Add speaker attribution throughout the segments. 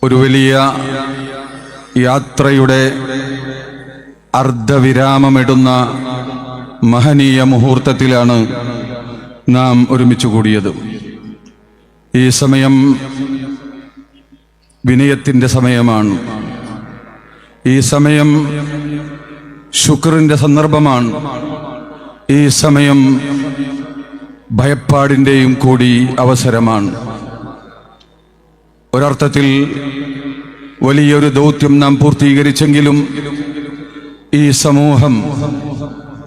Speaker 1: ഒരു വലിയ യാത്രയുടെ അർദ്ധവിരാമമിടുന്ന മഹനീയ മുഹൂർത്തത്തിലാണ് നാം ഒരുമിച്ച് കൂടിയത്. ഈ സമയം വിനയത്തിൻ്റെ സമയമാണ്. ഈ സമയം ശുക്റിൻ്റെ സന്ദർഭമാണ്. ഈ സമയം ഭയപ്പാടിൻ്റെയും കൂടി അവസരമാണ്. ഒരർത്ഥത്തിൽ വലിയൊരു ദൗത്യം നാം പൂർത്തീകരിച്ചെങ്കിലും ഈ സമൂഹം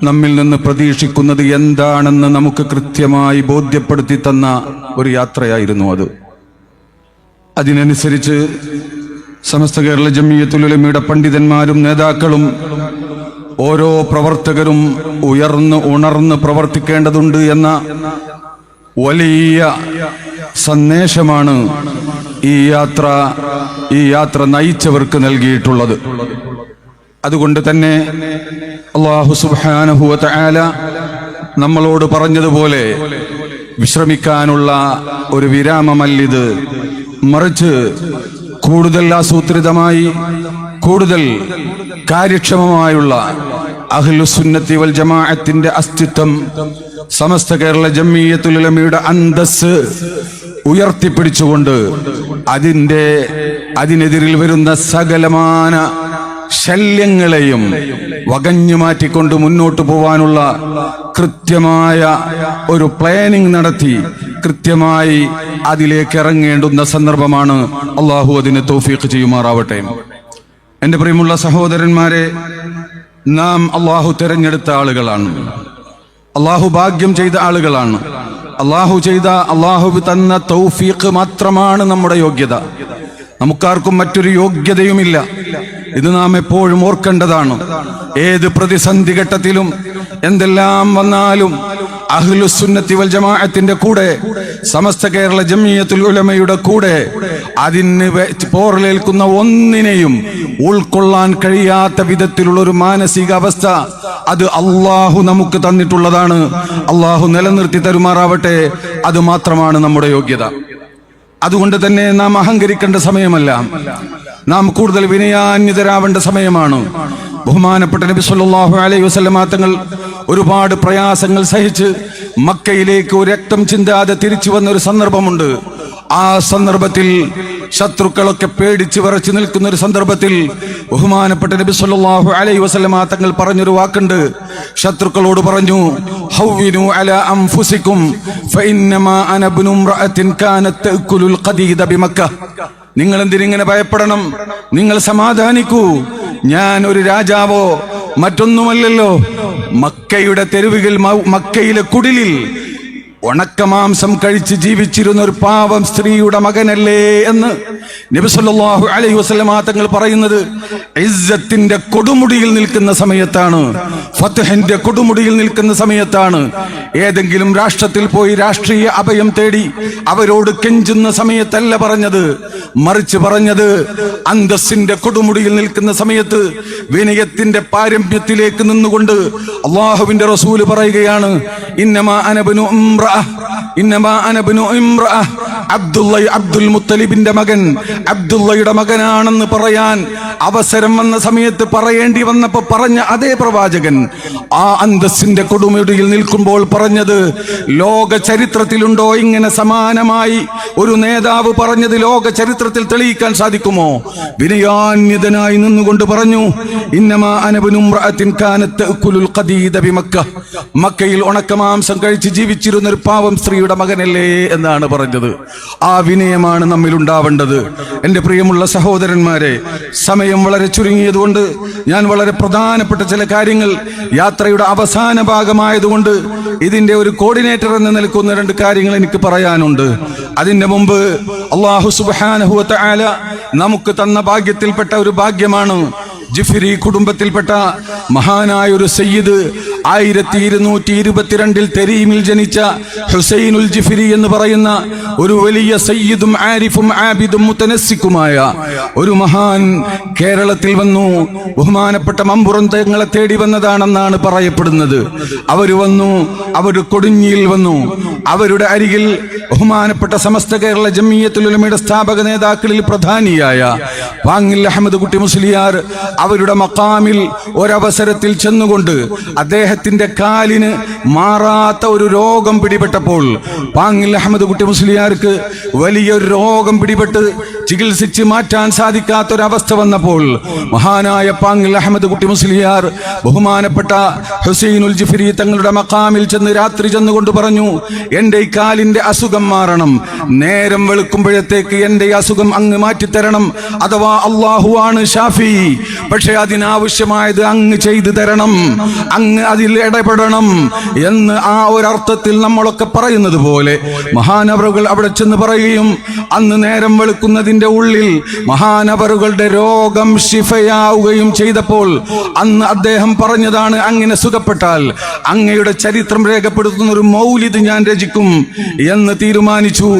Speaker 1: നമ്മിൽ നിന്ന് പ്രതീക്ഷിക്കുന്നത് എന്താണെന്ന് നമുക്ക് കൃത്യമായി ബോധ്യപ്പെടുത്തി തന്ന ഒരു യാത്രയായിരുന്നു അത്. അതിനനുസരിച്ച് സമസ്ത കേരള ജംഇയ്യത്തുൽ ഉലമയുടെ പണ്ഡിതന്മാരും നേതാക്കളും ഓരോ പ്രവർത്തകരും ഉണർന്ന് പ്രവർത്തിക്കേണ്ടതുണ്ട് എന്ന വലിയ സന്ദേശമാണ് ഈ യാത്ര നയിച്ചവർക്ക് നൽകിയിട്ടുള്ളത്. അതുകൊണ്ട് തന്നെ അല്ലാഹു സുബ്ഹാനഹു വ തആല നമ്മളോട് പറഞ്ഞതുപോലെ വിശ്രമിക്കാനുള്ള ഒരു വിരാമമല്ലിത്, മറിച്ച് കൂടുതൽ ആസൂത്രിതമായി, കൂടുതൽ കാര്യക്ഷമമായുള്ള അഹ്ലുസുന്നത്തി വൽ ജമാഅത്തിന്റെ അസ്തിത്വം, സമസ്ത കേരള ജംഇയ്യത്തുൽ ഉലമയുടെ അന്തസ്സ് ഉയർത്തിപ്പിടിച്ചുകൊണ്ട് അതിനെതിരിൽ വരുന്ന സകലമാന ശല്യങ്ങളെയും വകഞ്ഞു മാറ്റിക്കൊണ്ട് മുന്നോട്ട് പോവാനുള്ള കൃത്യമായ ഒരു പ്ലാനിംഗ് നടത്തി കൃത്യമായി അതിലേക്ക് ഇറങ്ങേണ്ടുന്ന സന്ദർഭമാണ്. അള്ളാഹു അതിന് തൗഫീഖ് ചെയ്യുമാറാവട്ടെ. എൻ്റെ പ്രിയമുള്ള സഹോദരന്മാരെ, നാം അള്ളാഹു തിരഞ്ഞെടുത്ത ആളുകളാണ്. അള്ളാഹു ഭാഗ്യം ചെയ്ത ആളുകളാണ്. അള്ളാഹു തന്ന തൗഫീഖ് മാത്രമാണ് നമ്മുടെ യോഗ്യത. നമുക്കാർക്കും മറ്റൊരു യോഗ്യതയുമില്ല. ഇത് നാം എപ്പോഴും ഓർക്കേണ്ടതാണ്. ഏത് പ്രതിസന്ധി ഘട്ടത്തിലും എന്തെല്ലാം വന്നാലും അഹ്ലുസുന്നത്തി വൽ ജമാഅത്തിന്റെ കൂടെ, സമസ്ത കേരള ജംഇയ്യത്തുൽ ഉലമയുടെ കൂടെ, അതിന് പോറലേൽക്കുന്ന ഒന്നിനെയും ഉൾക്കൊള്ളാൻ കഴിയാത്ത വിധത്തിലുള്ള ഒരു മാനസികാവസ്ഥ അത് അള്ളാഹു നമുക്ക് തന്നിട്ടുള്ളതാണ്. അള്ളാഹു നിലനിർത്തി തരുമാറാവട്ടെ. അത് മാത്രമാണ് നമ്മുടെ യോഗ്യത. അതുകൊണ്ട് തന്നെ നാം അഹങ്കരിക്കേണ്ട സമയമല്ല, നാം കൂടുതൽ വിനയാന്വിതരാവേണ്ട സമയമാണ്. ബഹുമാനപ്പെട്ട നബി സല്ലല്ലാഹു അലൈഹി വസല്ലം തങ്ങൾ ഒരുപാട് പ്രയാസങ്ങൾ സഹിച്ച് മക്കയിലേക്ക് ഒരു രക്തം ചിന്താതെ തിരിച്ചു വന്ന ഒരു സന്ദർഭമുണ്ട്. ആ സന്ദർഭത്തിൽ ശത്രുക്കളൊക്കെ പേടിച്ച് വിറച്ചു നിൽക്കുന്ന ഒരു സന്ദർഭത്തിൽ ബഹുമാനപ്പെട്ട നബി സല്ലല്ലാഹു അലൈഹി വസല്ലം തങ്ങൾ പറഞ്ഞൊരു വാക്കുണ്ട്. ശത്രുക്കളോട് പറഞ്ഞു, ഹവ്വിനു അലാ അൻഫുസികും ഫഇന്നമാ അന ഇബ്നു ഇംറഅത്തിൻ കാനത് തഅകുലുൽ ഖദീദ ബിമക്ക. നിങ്ങൾ എന്തിനിങ്ങനെ ഭയപ്പെടണം? നിങ്ങൾ സമാധാനിക്കൂ. ഞാൻ ഒരു രാജാവോ മറ്റൊന്നുമല്ലല്ലോ. മക്കയുടെ തെരുവുകൾ, മക്കയിലെ കുടിലിൽ ഉണക്കമാംസം കഴിച്ച് ജീവിച്ചിരുന്ന ഒരു പാവം സ്ത്രീയുടെ മകനല്ലേ എന്ന് നബി സല്ലല്ലാഹു അലൈഹി വസല്ലം തങ്ങൾ പറയുന്നത് ഇസ്സത്തിന്റെ കൊടുമുടിയിൽ നിൽക്കുന്ന സമയത്താണ്, ഫത്ഹിന്റെ കൊടുമുടിയിൽ നിൽക്കുന്ന സമയത്താണ്. ഏതെങ്കിലും രാഷ്ട്രത്തിൽ പോയി രാഷ്ട്രീയ അഭയം തേടി അവരോട് കെഞ്ചുന്ന സമയത്തല്ല പറഞ്ഞത്, മറിച്ച് പറഞ്ഞത് അന്തസ്സിന്റെ കൊടുമുടിയിൽ നിൽക്കുന്ന സമയത്ത് വിനയത്തിന്റെ പാരമ്യത്തിലേക്ക് നിന്നുകൊണ്ട് അല്ലാഹുവിന്റെ റസൂല് പറയുകയാണ്, ഇന്നമാ അന ഇബ്നു ഇംറഅ. അബ്ദുൽ മുത്തലിബിന്റെ മകൻ, അബ്ദുള്ളയുടെ മകനാണെന്ന് പറയാൻ അവസരം വന്ന സമയത്ത് പറയേണ്ടി വന്നപ്പോ പറഞ്ഞ അതേ പ്രവാചകൻ ആ അന്തസ്സിന്റെ കൊടുമുടിയിൽ നിൽക്കുമ്പോൾ പറഞ്ഞത്, ലോക ചരിത്രത്തിലുണ്ടോ ഇങ്ങനെ സമാനമായി ഒരു നേതാവ് പറഞ്ഞത്? ലോക ചരിത്രത്തിൽ തെളിയിക്കാൻ സാധിക്കുമോ? വിനയാന്വിതനായി നിന്നുകൊണ്ട് പറഞ്ഞു, ഇന്നമാ അന ഇബ്നു ഇംറഅത്തിൻ കാനത് തഅകുലുൽ ഖദീദ ബിമക്ക. മക്കയിൽ ഉണക്കമാംസം കഴിച്ച് ജീവിച്ചിരുന്ന ഒരു പാവം സ്ത്രീയുടെ മകനല്ലേ എന്നാണ് പറഞ്ഞത്. ആ വിനയമാണ് നമ്മിൽ ഉണ്ടാവേണ്ടത്. എൻ്റെ പ്രിയമുള്ള സഹോദരന്മാരെ, സമയം വളരെ ചുരുങ്ങിയതുകൊണ്ട് ഞാൻ വളരെ പ്രധാനപ്പെട്ട ചില കാര്യങ്ങൾ, യാത്രയുടെ അവസാന ഭാഗമായതുകൊണ്ട് ഇതിന്റെ ഒരു കോർഡിനേറ്റർ എന്ന് നിൽക്കുന്ന രണ്ട് കാര്യങ്ങൾ എനിക്ക് പറയാനുണ്ട്. അതിന്റെ മുമ്പ് അല്ലാഹു സുബ്ഹാനഹു വ തആല നമുക്ക് തന്ന ഭാഗ്യത്തിൽപ്പെട്ട ഒരു ഭാഗ്യമാണ് ജിഫ്രി കുടുംബത്തിൽപ്പെട്ട മഹാനായ ഒരു സയ്യിദ് 1222 തെരീമിൽ ജനിച്ച ഹുസൈനുൽ ജിഫ്രി എന്ന് പറയുന്ന ഒരു വലിയ സയ്യിദും ആരിഫും ആബിദും മുതനസ്സിക്കുമായ ഒരു മഹാൻ കേരളത്തിൽ വന്നു. ബഹുമാനപ്പെട്ട മമ്പുറം തങ്ങളെ തേടി വന്നതാണെന്നാണ് പറയപ്പെടുന്നത്. അവര് വന്നു, അവര് കൊടുഞ്ഞിയിൽ വന്നു. അവരുടെ അരികിൽ ബഹുമാനപ്പെട്ട സമസ്ത കേരള ജംഇയ്യത്തുൽ ഉലമയുടെ സ്ഥാപക നേതാക്കളിൽ പ്രധാനിയായ പാങ്ങിൽ അഹമ്മദ് കുട്ടി മുസ്ലിയാർ അവരുടെ മഖാമിൽ ഒരവസരത്തിൽ ചെന്നുകൊണ്ട് അദ്ദേഹത്തിന്റെ കാലിന് മാറാത്ത ഒരു രോഗം പിടിപെട്ടപ്പോൾ, പാങ്ങിൽ അഹമ്മദ് കുട്ടി മുസ്ലിയാർക്ക് വലിയൊരു രോഗം പിടിപെട്ട് ചികിത്സിച്ച് മാറ്റാൻ സാധിക്കാത്തൊരവസ്ഥ വന്നപ്പോൾ മഹാനായ പാങ്ങിൽ അഹമ്മദ് കുട്ടി മുസ്ലിയാർ ബഹുമാനപ്പെട്ട ഹുസൈനുൽ ജിഫ്രി തങ്ങളുടെ മഖാമിൽ ചെന്ന് രാത്രി ചെന്നുകൊണ്ട് പറഞ്ഞു, എന്റെ ഈ കാലിന്റെ അസുഖം മാറണം, നേരം വെളുക്കുമ്പോഴത്തേക്ക് എന്റെ ഈ അസുഖം അങ്ങ് മാറ്റിത്തരണം, അഥവാ അള്ളാഹു ആണ് ഷാഫി, പക്ഷെ അതിനാവശ്യമായത് അങ്ങ് ചെയ്തു തരണം, അങ്ങ് അതിൽ ഇടപെടണം എന്ന് ആ ഒരർത്ഥത്തിൽ നമ്മളൊക്കെ പറയുന്നത് പോലെ മഹാനവറുകൾ അവിടെ ചെന്ന് പറയുകയും അന്ന് നേരം വെളുക്കുന്നതിന്റെ ഉള്ളിൽ മഹാനവറുകളുടെ രോഗം ശിഫയാവുകയും ചെയ്തപ്പോൾ അന്ന് അദ്ദേഹം പറഞ്ഞതാണ്, അങ്ങനെ സുഖപ്പെട്ടാൽ അങ്ങയുടെ ചരിത്രം രേഖപ്പെടുത്തുന്ന ഒരു മൗലിദ് ഞാൻ രചിക്കും എന്ന് തീരുമാനിച്ചു.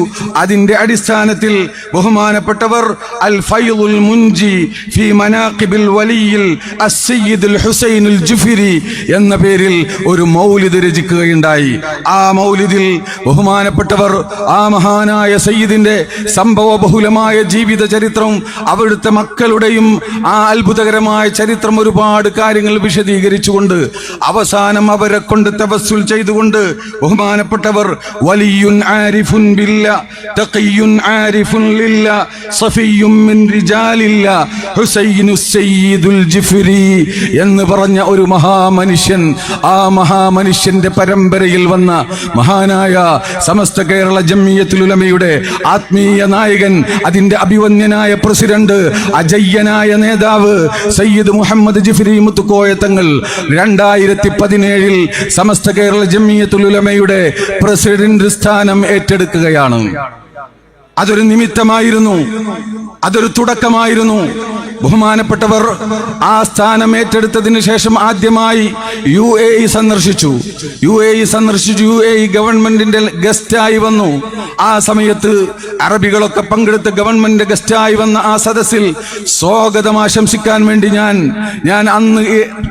Speaker 1: അതിന്റെ അടിസ്ഥാനത്തിൽ ബഹുമാനപ്പെട്ടവർ അൽ ഫൈളുൽ മുൻജി ഫി മനാഖിബിൽ വലിയിൽ അസ്സയ്യിദുൽ ഹുസൈനുൽ ജിഫ്രി എന്ന പേരിൽ ഒരു മൗലിദ് രചിക്കുകയുണ്ടായി. ആ മൗലിദിൽ ബഹുമാനപ്പെട്ടവർ ആ മഹാനായ സയ്യിദിന്റെ സംഭവ ബഹുലമായ ജീവിത ചരിത്രം, അവിടുത്തെ മക്കളുടെയും ആ അത്ഭുതകരമായ ചരിത്രം, ഒരുപാട് കാര്യങ്ങൾ വിശദീകരിച്ചുകൊണ്ട് അവസാനം അവരെ കൊണ്ട് തവസ്സുൽ ചെയ്തുകൊണ്ട് ബഹുമാനപ്പെട്ടവർ വലിയുൻ ആരിഫുൻ ബില്ല തഖിയുൻ ആരിഫുൻ ലില്ല സഫിയുൻ മിൻ റിജാലില്ല ഹുസൈനുസ് സയ്യിദുൽ ജിഫ്രി എന്ന് പറഞ്ഞ ഒരു മഹാമനുഷ്യൻ, ആ മഹാമനുഷ്യന്റെ പരമ്പരയിൽ വന്ന മഹാനായ സമസ്ത കേരള ജംഇയ്യത്തുൽ ഉലമയുടെ ആത്മീയ നായകൻ, അതിന്റെ അഭിവന്യനായ പ്രസിഡന്റ്, അജയ്യനായ നേതാവ് സയ്യിദ് മുഹമ്മദ് ജിഫ്രി മുത്തുക്കോയ തങ്ങൾ 2017 സമസ്ത കേരള ജംഇയ്യത്തുൽ ഉലമയുടെ പ്രസിഡന്റ് സ്ഥാനം ഏറ്റെടുക്കുകയാണ്. അതൊരു നിമിത്തമായിരുന്നു, അതൊരു തുടക്കമായിരുന്നു. ബഹുമാനപ്പെട്ടവർ ആ സ്ഥാനം ഏറ്റെടുത്തതിന് ശേഷം ആദ്യമായി UAE സന്ദർശിച്ചു. UAE ഗവൺമെന്റിന്റെ ഗസ്റ്റായി വന്നു. ആ സമയത്ത് അറബികളൊക്കെ പങ്കെടുത്ത് ഗവൺമെന്റ് ഗസ്റ്റായി വന്ന ആ സദസ്സിൽ സ്വാഗതം ആശംസിക്കാൻ വേണ്ടി ഞാൻ അന്ന്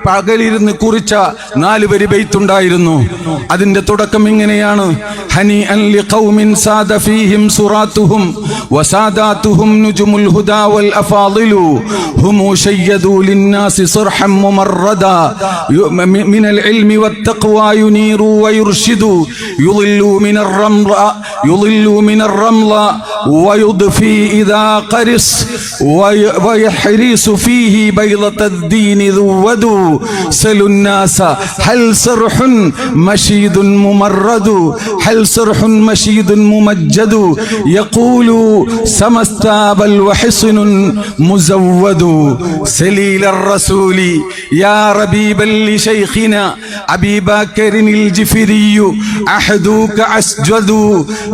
Speaker 1: പകലിരുന്ന് കുറിച്ച 4 വരി ബൈത്തുണ്ടായിരുന്നു. അതിന്റെ തുടക്കം ഇങ്ങനെയാണ്: ഹനിഅൻ ലിഖൗമിൻ സാദ ഫീഹിം സുറാത്തുഹും വസാദാതുഹും നുജുമുൽ ഹുദാ വൽ അഫാദിലു ഹും ശയ്യദു ലിന്നാസി സർഹം മുമർറദാ മിനൽ ഇൽമി വത്തഖ്വാ യുനീറു വയുർഷിദു യുളില്ലു മിനർ റംള വയുദ്ഫി ഇദാ ഖരിസ് വയഹ്രിസു ഫീഹി ബൈളത്തദ്ദീനി ദുവദു സലുൻ നാസ ഹൽ സർഹുൻ മശീദുൻ മുമർറദു ഹൽ സർഹുൻ മശീദുൻ മുമജ്ജദു യഖൂലു സമസ്താബൽ വഹസ്നുൻ മുസവ്വദു സലീലർ റസൂലി യാ റബീബൽ ലിശൈഖിനാ അബീ ബക്കറിനിൽ ജിഫ്രിയു അഹദുക അസ്ജദു.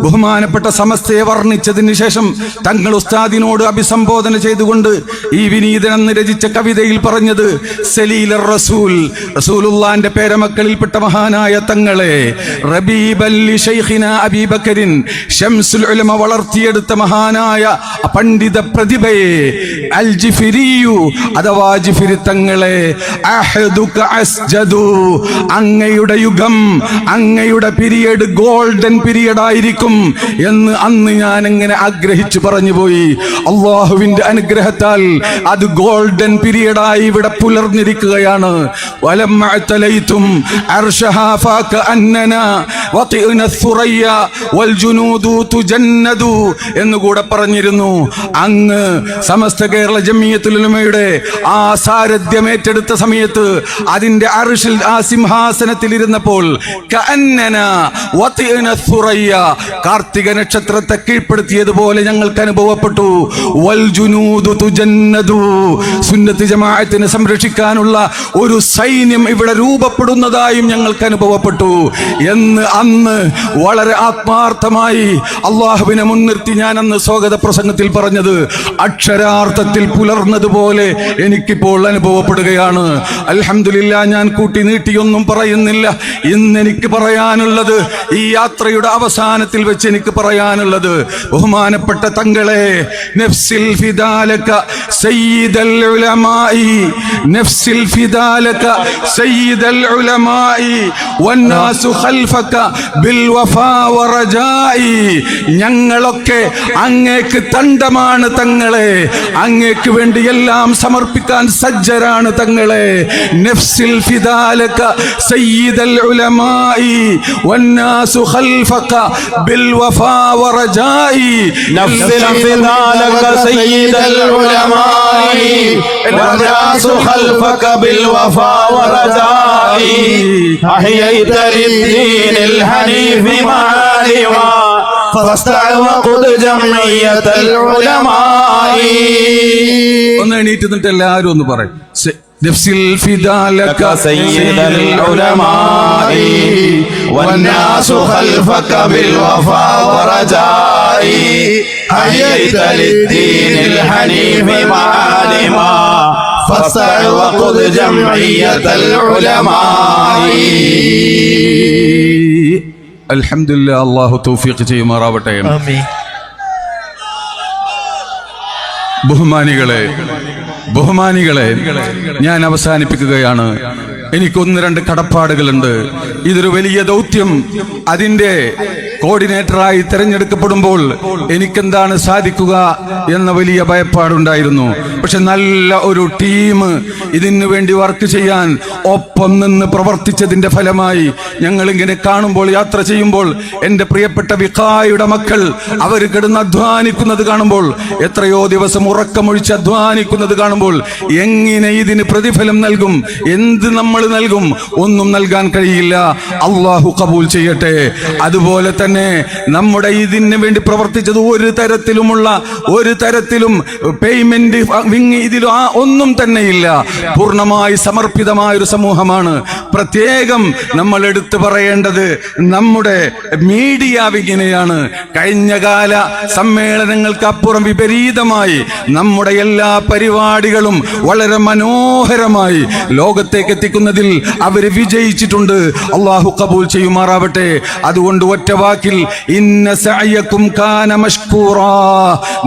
Speaker 1: ബഹുമാനപ്പെട്ട സമസ്തയെ വർണ്ണിച്ചതിന് ശേഷം തങ്ങൾ ഉസ്താദിനോട് അഭിസംബോധന ചെയ്തുകൊണ്ട് ഈ വിനീതൻ എന്ന് രചിച്ച കവിതയിൽ പറഞ്ഞത്, സലീലർ റസൂൽ, റസൂലുള്ളാന്റെ പേരമക്കളിൽപ്പെട്ട മഹാനായ തങ്ങളെ, റബീബൽ ലിശൈഖിനാ അബീ ബക്കറിൻ, ശംസുൽ ഉലമ വളർത്തിയെടുത്ത മഹാനായ പണ്ഡിത പ്രതിഭയെ, അൽ ജിഫ്രിയു അഥവാ ജിഫ്രി തങ്ങളെ, അഹദുക അസ്ജദു, അങ്ങയുടെ യുഗം, അങ്ങയുടെ പീരിയഡ് ഗോൾഡൻ പീരിയഡ് ആയിരിക്കും എന്ന് അന്ന് ഞാൻ എങ്ങനെ ആഗ്രഹിച്ചു പറഞ്ഞുപോയി. അള്ളാഹുവിന്റെ അനുഗ്രഹത്താൽ അത് ഗോൾഡൻ പീരിയഡായി ഇവിടെ പുലർന്നിരിക്കുകയാണ്. വലമ്മഅതലൈതും അർശഹാ ഫകഅന്നനാ വതിഅന ഥുറയ്യ വൽ ജുനൂദു തുജന്നദു എന്നുകൂടെ പറഞ്ഞിരുന്നു. അങ്ങ് സമസ്ത കേരള ജംഇയ്യത്തുൽ ഉലമയുടെ ആ സാരഥ്യം ഏറ്റെടുത്ത സമയത്ത് അതിന്റെ അർശിൽ, ആ സിംഹാസനത്തിൽ ഇരുന്നപ്പോൾ കഅന്നനാ വതിഅന ഥുറയ്യ, കാർത്തിക നക്ഷത്രത്തെ കീഴ്പ്പെടുത്തിയ രേഖപ്പെടുത്തിയതുപോലെ ഞങ്ങൾക്ക് അനുഭവപ്പെട്ടു. വൽ ജുനൂദു തുജന്നദു, സുന്നത്ത് ജമാഅത്തിനെ സംരക്ഷിക്കാനുള്ള ഒരു സൈന്യം ഇവിടെ രൂപപ്പെടുന്നതായും ഞങ്ങൾക്ക് അനുഭവപ്പെട്ടു എന്ന് അന്ന് വളരെ ആത്മാർത്ഥമായി അള്ളാഹുവിനെ മുൻനിർത്തി ഞാൻ അന്ന് സ്വാഗത പ്രസംഗത്തിൽ പറഞ്ഞത് അക്ഷരാർത്ഥത്തിൽ പുലർന്നതുപോലെ എനിക്കിപ്പോൾ അനുഭവപ്പെടുകയാണ്. അൽഹംദുലില്ലാ, ഞാൻ കൂട്ടി നീട്ടിയൊന്നും പറയുന്നില്ല. ഇന്ന് എനിക്ക് പറയാനുള്ളത്, ഈ യാത്രയുടെ അവസാനത്തിൽ വെച്ച് എനിക്ക് പറയാനുള്ളത്, ബഹുമാനപ്പെട്ട തങ്ങളെ, നഫ്സിൽ ഫിദാലക സയ്യിദൽ ഉലമായി, നഫ്സിൽ ഫിദാലക സയ്യിദൽ ഉലമായി വന്നാസു ഖൽഫക ബിൽ വഫാ വറജായി. ഞങ്ങളൊക്കെ അങ്ങേക്ക് തണ്ടമാണ് തങ്ങളെ, അങ്ങേക്ക് വേണ്ടി എല്ലാം സമർപ്പിക്കാൻ സജ്ജരാണ് തങ്ങളെ. നഫ്സിൽ ഫിദാലക സയ്യിദൽ ഉലമായി വന്നാസു ഖൽഫക ബിൽ വഫാ വറജായി.
Speaker 2: നഫ്സിൽ ഫിദാലക സയ്യിദൽ ഉലമായി വന്നാസു ഖൽഫക ബിൽ വഫാ വറജായി. അഹ്യൈത ലിദ്ദീനിൽ ഹനീഫി മാലിവാ ഫസ്തഅഖുദ് ജംഇയ്യത്തുൽ ഉലമായി.
Speaker 1: ഒന്ന് എണീറ്റ് നിന്നിട്ട് എല്ലാവരും ഒന്ന് പറയും, നഫ്സിൽ ഫിദാലക
Speaker 2: സയ്യിദൽ ഉലമായി വന്നാസു ഖൽഫക ബിൽ വഫാ വറജായി. അഹ്യൈത ലിദ്ദീനിൽ ഹനീഫി മാലിവാ ഫസ്തഅഖുദ് ജംഇയ്യത്തുൽ ഉലമായി.
Speaker 1: അൽഹംദുലില്ലാ, അല്ലാഹു തൗഫീഖ് ചെയ്യുമാറാവട്ടെ. ബഹുമാനികളെ, ഞാൻ അവസാനിപ്പിക്കുകയാണ്. എനിക്കൊന്ന് രണ്ട് കടപ്പാടുകളുണ്ട്. ഇതൊരു വലിയ ദൗത്യം. അതിന്റെ കോർഡിനേറ്ററായി തിരഞ്ഞെടുക്കപ്പെടുമ്പോൾ എനിക്കെന്താണ് സാധിക്കുക എന്ന വലിയ ഭയപ്പാടുണ്ടായിരുന്നു. പക്ഷെ നല്ല ഒരു ടീം ഇതിനു വേണ്ടി വർക്ക് ചെയ്യാൻ ഒപ്പം നിന്ന് പ്രവർത്തിച്ചതിന്റെ ഫലമായി ഞങ്ങളിങ്ങനെ കാണുമ്പോൾ, യാത്ര ചെയ്യുമ്പോൾ, എൻ്റെ പ്രിയപ്പെട്ട വിഖായുടെ മക്കൾ അവർ കിടന്ന് അധ്വാനിക്കുന്നത് കാണുമ്പോൾ, എത്രയോ ദിവസം ഉറക്കമൊഴിച്ച് അധ്വാനിക്കുന്നത് കാണുമ്പോൾ, എങ്ങനെ ഇതിന് പ്രതിഫലം നൽകും, എന്ത് നമ്മൾ നൽകും? ഒന്നും നൽകാൻ കഴിയില്ല. അള്ളാഹു കബൂൽ ചെയ്യട്ടെ. അതുപോലെ തന്നെ നമ്മുടെ ഇതിന് വേണ്ടി പ്രവർത്തിച്ചത് ഒരു തരത്തിലും പേയ്മെന്റ് ഇതിലും ഒന്നും തന്നെയില്ല. പൂർണ്ണമായി സമർപ്പിതമായ ഒരു സമൂഹമാണ്. പ്രത്യേകം നമ്മൾ എടുത്തു പറയേണ്ടത് നമ്മുടെ മീഡിയ വിങ്ങിനെയാണ്. കഴിഞ്ഞകാല സമ്മേളനങ്ങൾക്ക് അപ്പുറം വിപരീതമായി നമ്മുടെ എല്ലാ പരിപാടികളും വളരെ മനോഹരമായി ലോകത്തേക്ക് എത്തിക്കുന്നതിൽ അവര് വിജയിച്ചിട്ടുണ്ട്. അള്ളാഹു കബൂൽ ചെയ്യുമാറാവട്ടെ. അതുകൊണ്ട് ഒറ്റ വാക്കിൽ, ഇന്ന സഅയകും കാന മഷ്കൂറാ,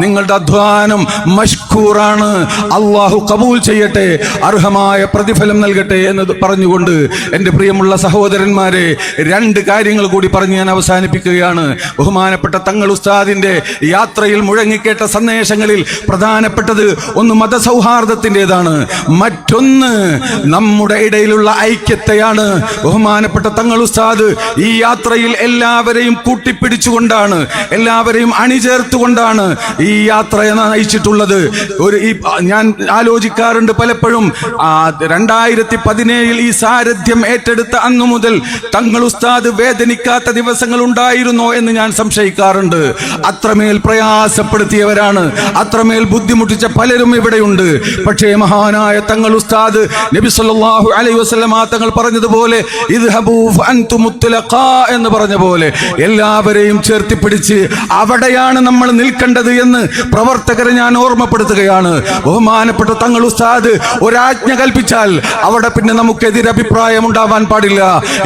Speaker 1: നിങ്ങളുടെ അധ്വാനം മഷ്കൂറാണ്. അള്ളാഹു കബൂൽ ചെയ്യട്ടെ, അർഹമായ പ്രതിഫലം നൽകട്ടെ എന്ന് പറഞ്ഞുകൊണ്ട് എൻ്റെ പ്രിയമുള്ള സഹോദരന്മാരെ, രണ്ട് കാര്യങ്ങൾ കൂടി പറഞ്ഞ് ഞാൻ അവസാനിപ്പിക്കുകയാണ്. ബഹുമാനപ്പെട്ട തങ്ങൾ ഉസ്താദിന്റെ യാത്രയിൽ മുഴങ്ങിക്കേട്ട സന്ദേശങ്ങളിൽ പ്രധാനപ്പെട്ടത് ഒന്ന് മതസൗഹാർദ്ദത്തിൻ്റെതാണ്, മറ്റൊന്ന് നമ്മുടെ ഇടയിലുള്ള ഐക്യത്തെയാണ്. ബഹുമാനപ്പെട്ട തങ്ങൾ ഉസ്താദ് ഈ യാത്രയിൽ എല്ലാവരെയും കൂട്ടിപ്പിടിച്ചുകൊണ്ടാണ്, എല്ലാവരെയും അണിചേർത്തുകൊണ്ടാണ് ഈ യാത്ര നയിച്ചിട്ടുള്ളത്. ഞാൻ ആലോചിക്കാറുണ്ട് പലപ്പോഴും, 2017 ഈ സാരഥ്യം ഏറ്റെടുത്ത അന്നു മുതൽ തങ്ങൾ ഉസ്താദ് വേദനിക്കാത്ത ദിവസങ്ങൾ ഉണ്ടായിരുന്നോ എന്ന് ഞാൻ സംശയിക്കാറുണ്ട്. അത്രമേൽ പ്രയാസപ്പെടുത്തിയവരാണ്, അത്രമേൽ ബുദ്ധിമുട്ടിച്ച പലരും ഇവിടെയുണ്ട്. പക്ഷേ മഹാനായ തങ്ങൾ ഉസ്താദ് നബി സല്ലല്ലാഹു അലൈഹി വസല്ലം തങ്ങൾ പറഞ്ഞതുപോലെ, ഇദ്ഹബൂ ഫഅൻതും മുത്ലഖാ എന്ന് പറഞ്ഞ പോലെ എല്ലാവരെയും ചേർത്തിപ്പിടിച്ച് അവിടെയാണ് നമ്മൾ നിൽക്കേണ്ടത് എന്ന് പ്രവർത്തകരെ ഞാൻ ഓർമ്മപ്പെടുത്തുകയാണ്. ബഹുമാനപ്പെട്ട തങ്ങൾ ഉസ്താദ് ഒരാജ്ഞ കൽപ്പിച്ചാൽ അവിടെ പിന്നെ നമുക്ക് എതിരഭിപ്രായം ഉണ്ടാവാൻ പാടില്ല.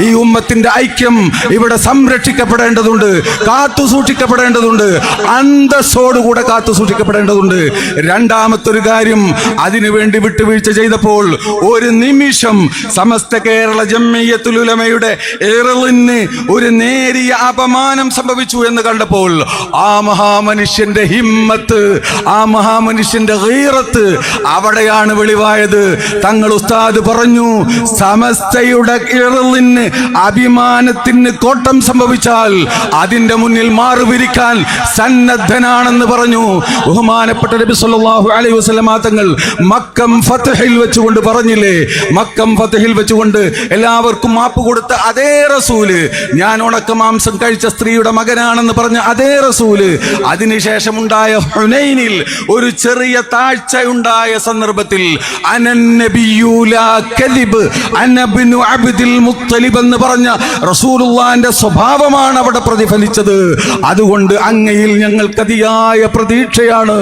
Speaker 1: ഈ ഉമ്മത്തിന്റെ ഐക്യം ഇവിടെ സംരക്ഷിക്കപ്പെടേണ്ടതുണ്ട്, കാത്തു സൂക്ഷിക്കപ്പെടേണ്ടതുണ്ട്, അന്തസ്സോടുകൂടെ കാത്തു സൂക്ഷിക്കപ്പെടേണ്ടതുണ്ട്. രണ്ടാമത്തൊരു കാര്യം, അതിനുവേണ്ടി വിട്ടുവീഴ്ച ചെയ്തപ്പോൾ ഒരു നിമിഷം സമസ്ത കേരള ജംഇയ്യത്തുൽ ഉലമയുടെ ഇർളിന് ഒരു നേരിയ അപമാനം സംഭവിച്ചു എന്ന് കണ്ടപ്പോൾ ആ മഹാമനുഷ്യന്റെ ഹിമ്മത്ത്, ആ മഹാമനുഷ്യന്റെ ഗീറത്ത് അവിടെയാണ് വെളിവായത്. തങ്ങൾ ഉസ്താദ് പറഞ്ഞു, സമസ്തയുടെ ഇർളിന്, അഭിമാനത്തിന് കോട്ടം സംഭവിച്ചാൽ അതിന്റെ മുന്നിൽ മാറുവിരിക്കാൻ സന്നദ്ധനാണെന്ന് പറഞ്ഞു. ബഹുമാനപ്പെട്ട നബി സല്ലല്ലാഹു അലൈഹി വസല്ലം തങ്ങൾ മക്കം ഫത്ഹിൽ വെച്ചുകൊണ്ട് പറഞ്ഞില്ലേ, മക്കം ഫത്ഹിൽ വെച്ചുകൊണ്ട് എല്ലാവർക്കും മാപ്പ് കൊടുത്ത അതേ റസൂല്, ഞാൻ ഉണക്ക മാംസം കഴിച്ച പ്രസവിച്ച സ്ത്രീയുടെ മകനാണെന്ന് പറഞ്ഞ അതേ റസൂല് അതിനുശേഷമുണ്ടായ ഹുനൈനിൽ ഒരു ചെറിയ താഴ്ച ഉണ്ടായ സന്ദർഭത്തിൽ എന്ന് പറഞ്ഞ റസൂലുള്ളാഹിന്റെ സ്വഭാവമാണ് അവിടെ പ്രതിഫലിച്ചത്. അതുകൊണ്ട് അങ്ങയിൽ ഞങ്ങൾക്ക് അതിയായ പ്രതീക്ഷയാണ്.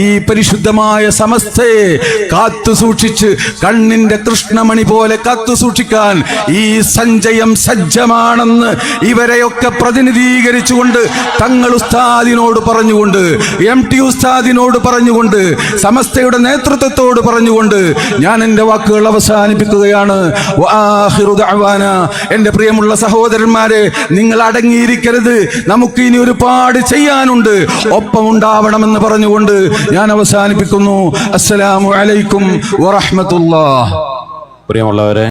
Speaker 1: ഈ പരിശുദ്ധമായ സമസ്തയെ കാത്തു സൂക്ഷിച്ച് കണ്ണിന്റെ കൃഷ്ണമണി പോലെ കാത്തു സൂക്ഷിക്കാൻ ഈ സഞ്ചയം സജ്ജമാണെന്ന് ഇവരെയൊക്കെ പ്രതിനിധീകരിച്ചുകൊണ്ട് തങ്ങൾ ഉസ്താദിനോട് പറഞ്ഞുകൊണ്ട്, MT ഉസ്താദിനോട് പറഞ്ഞുകൊണ്ട്, സമസ്തയുടെ നേതൃത്വത്തോട് പറഞ്ഞുകൊണ്ട് ഞാൻ എന്റെ വാക്കുകൾ അവസാനിപ്പിക്കുകയാണ്. എന്റെ പ്രിയമുള്ള സഹോദരന്മാരെ, നിങ്ങൾ അടങ്ങിയിരിക്കരുത്, നമുക്ക് ഇനി ഒരുപാട് ചെയ്യാനുണ്ട്, ഒപ്പം ഉണ്ടാവണമെന്ന് പറഞ്ഞുകൊണ്ട് ഞാൻ അവസാനിപ്പിക്കുന്നു. അസ്സലാമു അലൈക്കും വറഹ്മത്തുള്ളാഹി.
Speaker 2: പ്രിയമുള്ളവരെ,